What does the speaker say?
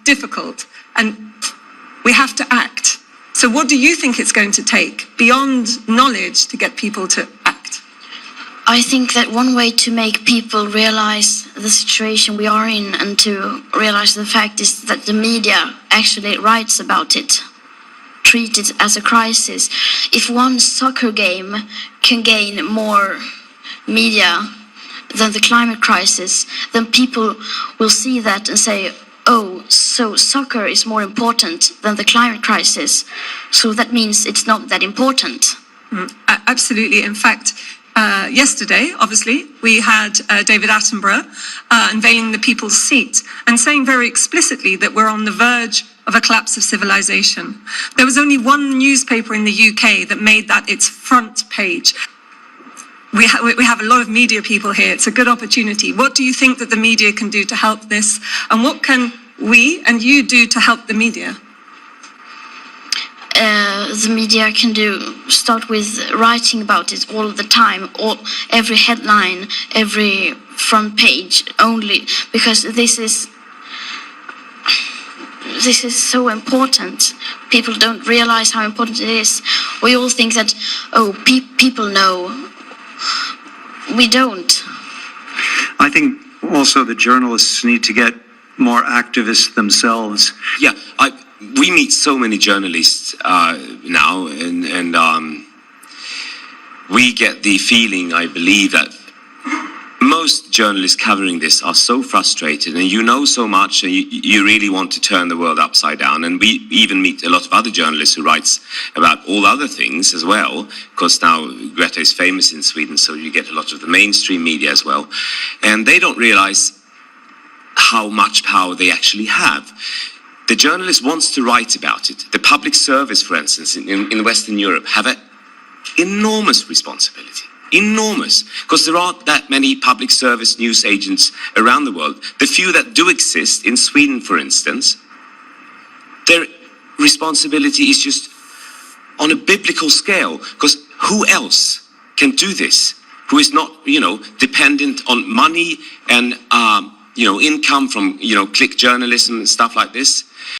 difficult, and we have to act. So what do you think it's going to take beyond knowledge to get people to act? I think that one way to make people realize the situation we are in and to realize the fact is that the media actually writes about it, treat it as a crisis. If one soccer game can gain more media than the climate crisis, then people will see that and say, oh, so soccer is more important than the climate crisis. So that means it's not that important. Absolutely. In fact, yesterday, obviously, we had David Attenborough unveiling the People's Seat and saying very explicitly that we're on the verge of a collapse of civilization. There was only one newspaper in the UK that made that its front page. We have a lot of media people here. It's a good opportunity. What do you think that the media can do to help this? And what can we and you do to help the media? The media can start with writing about it all the time, or every headline, every front page only, because this is so important. People don't realize how important it is. We all think that, people know. We don't. I think also the journalists need to get more activists themselves. Yeah, we meet so many journalists now, and we get the feeling, I believe, that most journalists covering this are so frustrated, and you know so much, and you really want to turn the world upside down. And we even meet a lot of other journalists who writes about all other things as well, because now Greta is famous in Sweden, so you get a lot of the mainstream media as well. And they don't realize how much power they actually have. The journalist wants to write about it. The public service, for instance, in Western Europe have an enormous responsibility. Enormous, because there aren't that many public service news agents around the world. The few that do exist, in Sweden for instance, their responsibility is just on a biblical scale, because who else can do this? Who is not, dependent on money and, income from, click journalism and stuff like this?